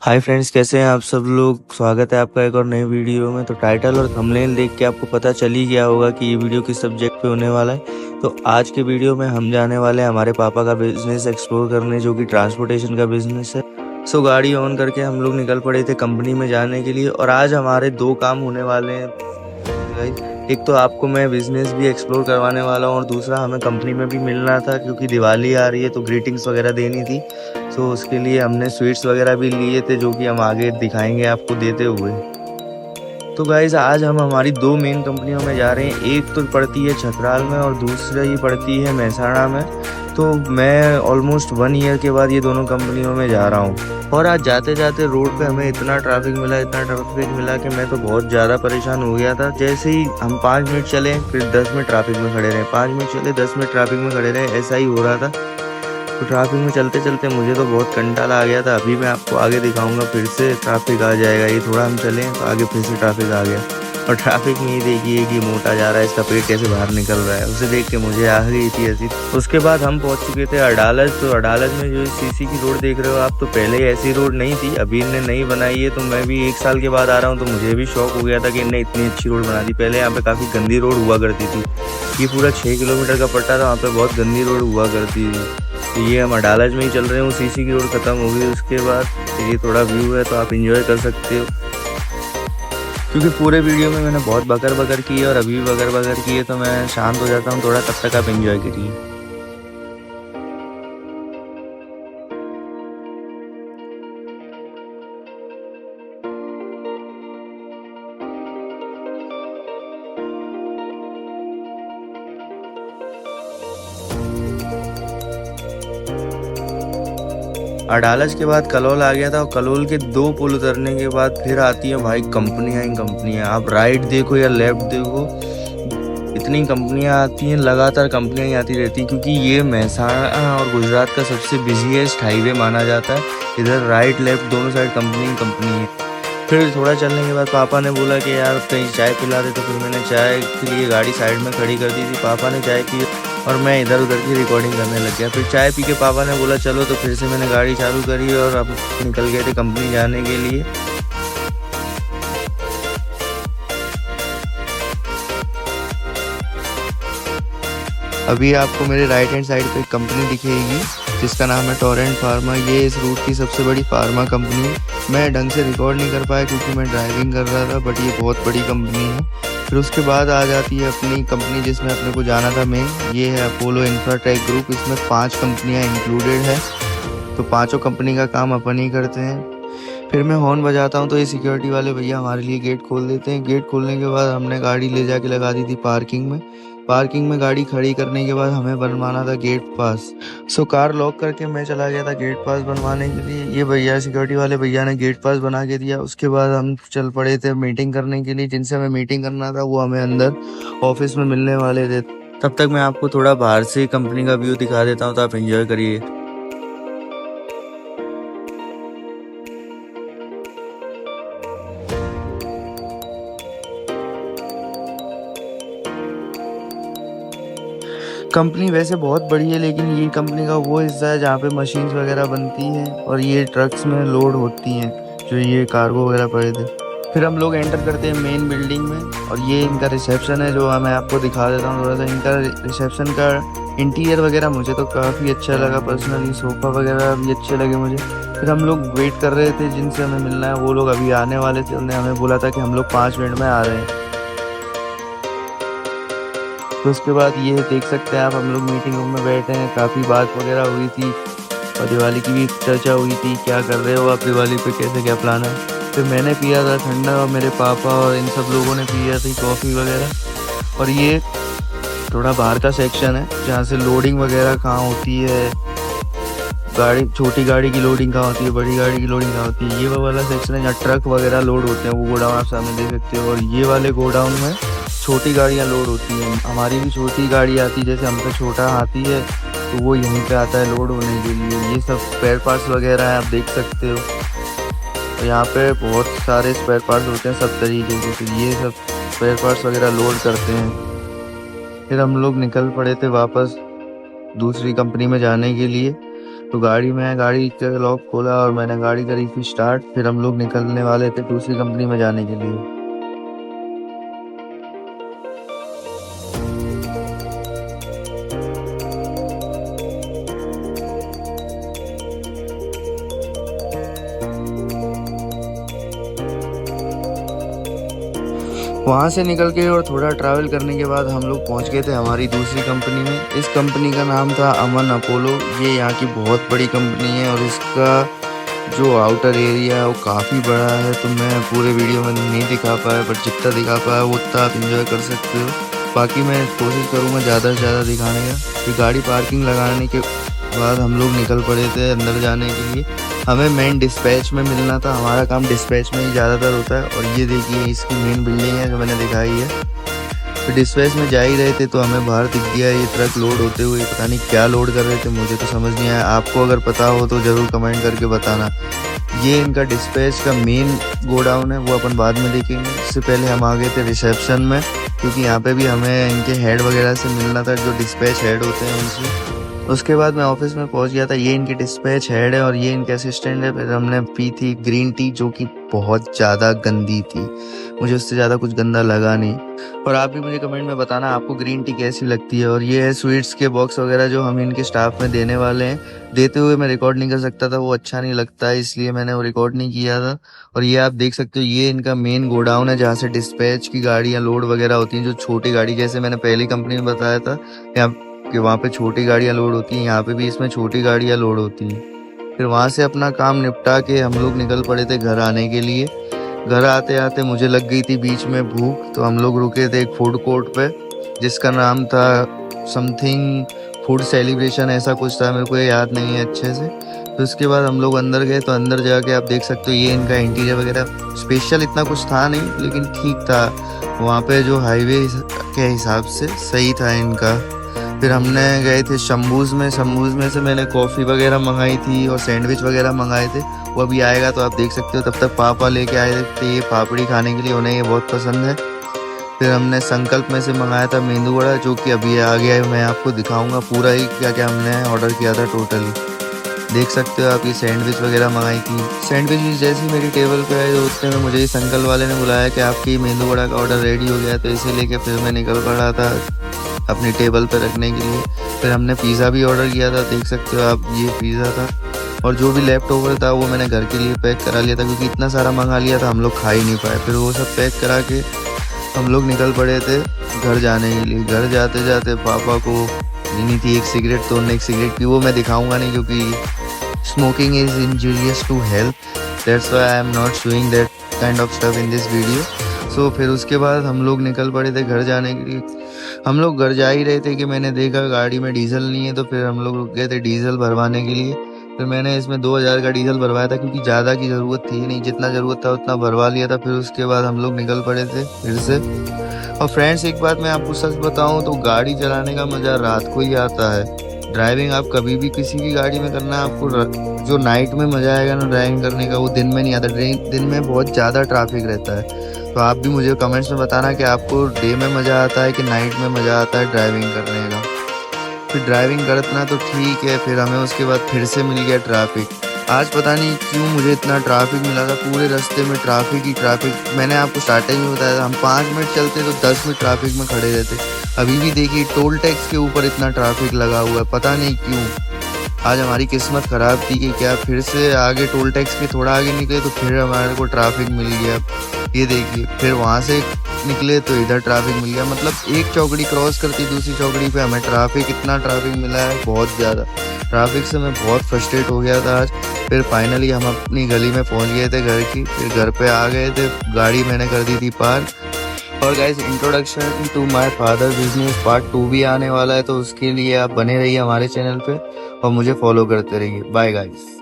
Hi friends, कैसे हैं आप सब लोग। स्वागत है आपका एक और नए वीडियो में। तो टाइटल और थंबनेल देख के आपको पता चल ही गया होगा कि ये वीडियो किस सब्जेक्ट पे होने वाला है। तो आज के वीडियो में हम जाने वाले हैं हमारे पापा का बिजनेस एक्सप्लोर करने, जो कि ट्रांसपोर्टेशन का बिजनेस है। सो गाड़ी ऑन करके हम लोग निकल पड़े थे कंपनी में जाने के लिए। और आज हमारे दो काम होने वाले हैं गाइस। एक तो आपको मैं बिजनेस भी एक्सप्लोर करवाने वाला हूँ और दूसरा हमें कंपनी में भी मिलना था, क्योंकि दिवाली आ रही है तो ग्रीटिंग्स वगैरह देनी थी। सो उसके लिए हमने स्वीट्स वगैरह भी लिए थे, जो कि हम आगे दिखाएंगे आपको देते हुए। तो गाइज आज हम हमारी दो मेन कंपनियों में जा रहे हैं। एक तो पड़ती है छतराल में और दूसरी पड़ती है महसाणा में। तो मैं ऑलमोस्ट 1 ईयर के बाद ये दोनों कंपनियों में जा रहा हूँ। और आज जाते जाते रोड पे हमें इतना ट्रैफिक मिला कि मैं तो बहुत ज़्यादा परेशान हो गया था। जैसे ही हम 5 मिनट चले फिर 10 मिनट ट्रैफिक में खड़े रहे, 5 मिनट चले 10 मिनट ट्रैफिक में खड़े रहे, ऐसा ही हो रहा था। तो ट्रैफिक में चलते चलते मुझे तो बहुत कंटाला आ गया था। अभी मैं आपको आगे दिखाऊंगा, फिर से ट्रैफिक आ जाएगा। ये थोड़ा हम चले तो आगे फिर से ट्रैफिक आ गया। और ट्रैफिक में ही देखिए कि मोटा जा रहा है, इसका पेट कैसे बाहर निकल रहा है, उसे देख के मुझे आ गई थी ऐसी। उसके बाद हम पहुंच चुके थे अडालज। तो अडालज में जो सीसी की रोड देख रहे हो आप, तो पहले ऐसी रोड नहीं थी, अभी इनने नई बनाई है। तो मैं भी 1 साल के बाद आ रहा हूँ, तो मुझे भी शौक हो गया था कि इनने इतनी अच्छी रोड बना दी। पहले यहाँ पे काफ़ी गंदी रोड हुआ करती थी। ये पूरा 6 किलोमीटर का पट्टा था, वहाँ पे बहुत गंदी रोड हुआ करती थी। तो ये हम अडालज में ही चल रहे हैं। वो सीसी की रोड खत्म हो गई उसके बाद। ये थोड़ा व्यू है तो आप इंजॉय कर सकते हो, क्योंकि पूरे वीडियो में मैंने बहुत बकर बकर की है और अभी भी बकर बकर की है। तो मैं शांत हो जाता हूँ थोड़ा, तब तक आप इंजॉय करिए। अडालज के बाद कलोल आ गया था, और कलोल के 2 पुल उतरने के बाद फिर आती है भाई कंपनियां ही कंपनियां। आप राइट देखो या लेफ्ट देखो, इतनी कंपनियां आती हैं, लगातार कंपनियां ही आती रहती हैं। क्योंकि ये महसाणा और गुजरात का सबसे बिजीएस्ट हाईवे माना जाता है। इधर राइट लेफ्ट दोनों साइड कंपनी ही कंपनी है। फिर थोड़ा चलने के बाद पापा ने बोला कि यार कहीं चाय पिला दे। तो फिर मैंने चाय के लिए गाड़ी साइड में खड़ी कर दी थी। पापा ने चाय पी और मैं इधर उधर की रिकॉर्डिंग करने लग गया। फिर चाय पी के पापा ने बोला चलो, तो फिर से मैंने गाड़ी चालू करी और अब निकल गए थे कंपनी जाने के लिए। अभी आपको मेरे राइट हैंड साइड पे एक कंपनी दिखेगी जिसका नाम है टोरेंट फार्मा। ये इस रूट की सबसे बड़ी फार्मा कंपनी है। मैं ढंग से रिकॉर्ड नहीं कर पाया क्योंकि मैं ड्राइविंग कर रहा था, बट ये बहुत बड़ी कंपनी है। फिर उसके बाद आ जाती है अपनी कंपनी जिसमें अपने को जाना था मेन। ये है अपोलो इंफ्राटेक ग्रुप। इसमें 5 कंपनियां इंक्लूडेड है। तो पांचों कंपनी का काम अपन ही करते हैं। फिर मैं हॉर्न बजाता हूँ तो ये सिक्योरिटी वाले भैया हमारे लिए गेट खोल देते हैं। गेट खोलने के बाद हमने गाड़ी ले जाके लगा दी थी पार्किंग में। पार्किंग में गाड़ी खड़ी करने के बाद हमें बनवाना था गेट पास। सो कार लॉक करके मैं चला गया था गेट पास बनवाने के लिए। ये भैया सिक्योरिटी वाले भैया ने गेट पास बना के दिया। उसके बाद हम चल पड़े थे मीटिंग करने के लिए। जिनसे हमें मीटिंग करना था वो हमें अंदर ऑफिस में मिलने वाले थे। तब तक मैं आपको थोड़ा बाहर से कंपनी का व्यू दिखा देता हूँ, तो आप एंजॉय करिए। कंपनी वैसे बहुत बड़ी है, लेकिन ये कंपनी का वो हिस्सा है जहाँ पे मशीन्स वगैरह बनती हैं और ये ट्रक्स में लोड होती हैं, जो ये कार्गो वगैरह पड़े थे। फिर हम लोग एंटर करते हैं मेन बिल्डिंग में, और ये इनका रिसेप्शन है जो मैं आपको दिखा देता हूँ थोड़ा सा। इनका रिसेप्शन का इंटीरियर वगैरह मुझे तो काफ़ी अच्छा लगा पर्सनली। सोफ़ा वगैरह भी अच्छे लगे मुझे। फिर हम लोग वेट कर रहे थे जिनसे हमें मिलना है, वो लोग अभी आने वाले थे। उन्होंने हमें बोला था कि हम लोग 5 मिनट में आ रहे हैं। तो उसके बाद ये देख सकते हैं आप, हम लोग मीटिंग रूम में बैठे हैं। काफ़ी बात वगैरह हुई थी और दिवाली की भी चर्चा हुई थी, क्या कर रहे हो आप दिवाली पे, कैसे क्या प्लान है। फिर मैंने पिया था ठंडा और मेरे पापा और इन सब लोगों ने पिया थी कॉफ़ी वगैरह। और ये थोड़ा बाहर का सेक्शन है जहाँ से लोडिंग वगैरह कहाँ होती है, गाड़ी छोटी गाड़ी की लोडिंग कहाँ होती है, बड़ी गाड़ी की लोडिंग कहाँ होती है। ये वो वाला सेक्शन है जहाँ ट्रक वगैरह लोड होते हैं। वो गोडाउन आप सामने देख सकते हो। और ये वाले गोडाउन में छोटी गाड़ियाँ लोड होती हैं। हमारी भी छोटी गाड़ी आती है, जैसे हम पे छोटा हाथी है तो वो यहीं पे आता है लोड होने के लिए। ये सब स्पेयर पार्ट्स वगैरह है, आप देख सकते हो। और यहाँ पे बहुत सारे स्पेयर पार्ट्स होते हैं सब तरीके के। तो ये सब स्पेयर पार्ट्स वगैरह लोड करते हैं। फिर हम लोग निकल पड़े थे वापस दूसरी कंपनी में जाने के लिए। तो गाड़ी में गाड़ी का लॉक खोला और मैंने गाड़ी करी थी स्टार्ट। फिर हम लोग निकलने वाले थे दूसरी कंपनी में जाने के लिए। वहाँ से निकल के और थोड़ा ट्रैवल करने के बाद हम लोग पहुँच गए थे हमारी दूसरी कंपनी में। इस कंपनी का नाम था अमन अपोलो। ये यहाँ की बहुत बड़ी कंपनी है और इसका जो आउटर एरिया है वो काफ़ी बड़ा है। तो मैं पूरे वीडियो में नहीं दिखा पाया, बट जितना दिखा पाया वो उतना आप इंजॉय कर सकते हो। बाकी मैं कोशिश करूँगा ज़्यादा से ज़्यादा दिखाने का। फिर गाड़ी पार्किंग लगाने के बाद हम लोग निकल पड़े थे अंदर जाने के लिए। हमें मेन डिस्पैच में मिलना था, हमारा काम डिस्पैच में ही ज़्यादातर होता है। और ये देखिए इसकी मेन बिल्डिंग है जो मैंने दिखाई है। तो डिस्पैच में जा ही रहे थे तो हमें बाहर दिख गया ये ट्रक लोड होते हुए। पता नहीं क्या लोड कर रहे थे, मुझे तो समझ नहीं आया। आपको अगर पता हो तो ज़रूर कमेंट करके बताना। ये इनका डिस्पैच का मेन गोडाउन है, वो अपन बाद में देखेंगे। इससे पहले हम आ गए थे रिसेप्शन में, क्योंकि यहाँ पे भी हमें इनके हेड वगैरह से मिलना था, जो डिस्पैच हेड होते हैं उनसे। उसके बाद मैं ऑफिस में पहुंच गया था। ये इनकी डिस्पैच हेड है और ये इनके असिस्टेंट है। फिर हमने पी थी ग्रीन टी, जो कि बहुत ज़्यादा गंदी थी। मुझे उससे ज़्यादा कुछ गंदा लगा नहीं। और आप भी मुझे कमेंट में बताना आपको ग्रीन टी कैसी लगती है। और ये है स्वीट्स के बॉक्स वगैरह जो हम इनके स्टाफ में देने वाले हैं। देते हुए मैं रिकॉर्ड नहीं कर सकता था, वो अच्छा नहीं लगता है, इसलिए मैंने वो रिकॉर्ड नहीं किया था। और ये आप देख सकते हो, ये इनका मेन गोडाउन है जहाँ से डिस्पैच की गाड़ियाँ लोड वगैरह होती हैं। जो छोटी गाड़ी, जैसे मैंने पहली कंपनी में बताया था यहाँ कि वहाँ पे छोटी गाड़ियाँ लोड होती हैं, यहाँ पे भी इसमें छोटी गाड़ियाँ लोड होती हैं। फिर वहाँ से अपना काम निपटा के हम लोग निकल पड़े थे घर आने के लिए। घर आते आते मुझे लग गई थी बीच में भूख, तो हम लोग रुके थे एक फूड कोर्ट पे जिसका नाम था समथिंग फूड सेलिब्रेशन, ऐसा कुछ था, मेरे को ये याद नहीं है अच्छे से। तो उसके बाद हम लोग अंदर गए। तो अंदर जाके आप देख सकते हो ये इनका इंटीरियर वगैरह स्पेशल इतना कुछ था नहीं, लेकिन ठीक था। वहाँ पे जो हाईवे के हिसाब से सही था इनका। फिर हमने गए थे शंबूज में से मैंने कॉफ़ी वगैरह मंगाई थी और सैंडविच वगैरह मंगाए थे। वो अभी आएगा तो आप देख सकते हो। तब तक पापा लेके आए थे ये पापड़ी खाने के लिए, उन्हें ये बहुत पसंद है। फिर हमने संकल्प में से मंगाया था मेंदू वड़ा, जो कि अभी आ गया है। मैं आपको दिखाऊंगा पूरा ही क्या क्या हमने ऑर्डर किया था टोटली। देख सकते हो आप, ये सैंडविच वगैरह मंगाई थी। सैंडविच जैसी मेरी टेबल पे आई तो उतने में मुझे इस अंकल वाले ने बुलाया कि आपकी मेंदू वड़ा का ऑर्डर रेडी हो गया। तो इसे लेके फिर मैं निकल पड़ा था अपनी टेबल पर रखने के लिए। फिर हमने पिज़्ज़ा भी ऑर्डर किया था, देख सकते हो आप, ये पिज़्ज़ा था। और जो भी लेफ्ट ओवर था वो मैंने घर के लिए पैक करा लिया था, क्योंकि इतना सारा मंगा लिया था हम लोग खा ही नहीं पाए। फिर वो सब पैक करा के हम लोग निकल पड़े थे घर जाने के लिए। घर जाते जाते पापा को लेनी थी एक सिगरेट, तो उन्होंने एक सिगरेट पी। वो मैं दिखाऊंगा नहीं क्योंकि smoking is injurious to health, that's why I am not showing that kind of stuff in this video. So फिर उसके बाद हम लोग निकल पड़े थे घर जाने के लिए। हम लोग घर जा ही रहे थे कि मैंने देखा गाड़ी में डीजल नहीं है, तो फिर हम लोग रुक गए थे डीजल भरवाने के लिए। फिर मैंने इसमें 2000 का डीजल भरवाया था, क्योंकि ज़्यादा की ज़रूरत थी नहीं, जितना ज़रूरत था उतना भरवा लिया था। फिर उसके बाद हम लोग निकल पड़े थे फिर से। और फ्रेंड्स, एक बात मैं आपको सच बताऊं तो गाड़ी चलाने का मज़ा रात को ही आता है। ड्राइविंग आप कभी भी किसी की गाड़ी में करना, आपको जो नाइट में मज़ा आएगा ना ड्राइविंग करने का, वो दिन में नहीं आता। दिन में बहुत ज़्यादा ट्रैफिक रहता है। तो आप भी मुझे कमेंट्स में बताना कि आपको डे में मज़ा आता है कि नाइट में मज़ा आता है ड्राइविंग करने का। फिर ड्राइविंग करना तो ठीक है, फिर हमें उसके बाद फिर से मिल गया ट्रैफिक। आज पता नहीं क्यों मुझे इतना ट्रैफिक मिला था, पूरे रास्ते में ट्रैफिक ही ट्रैफिक। मैंने आपको स्टार्टिंग में बताया था हम 5 मिनट चलते तो 10 मिनट ट्रैफिक में खड़े रहते। अभी भी देखिए टोल टैक्स के ऊपर इतना ट्रैफिक लगा हुआ है, पता नहीं क्यों। आज हमारी किस्मत ख़राब थी कि क्या फिर से आगे टोल टैक्स के थोड़ा आगे निकले तो फिर हमारे को ट्रैफिक मिल गया। ये देखिए, फिर वहाँ से निकले तो इधर ट्रैफिक मिल गया। मतलब एक चौकड़ी क्रॉस करती दूसरी चौकड़ी पे हमें ट्रैफिक, इतना ट्रैफिक मिला है बहुत ज़्यादा। ट्रैफिक से मैं बहुत फ्रस्ट्रेट हो गया था आज। फिर फाइनली हम अपनी गली में पहुँच गए थे घर की। फिर घर पे आ गए थे, गाड़ी मैंने कर दी थी पार्क। और guys, introduction to my father business part 2 भी आने वाला है, तो उसके लिए आप बने रहिए हमारे चैनल पे और मुझे फॉलो करते रहिए। Bye guys.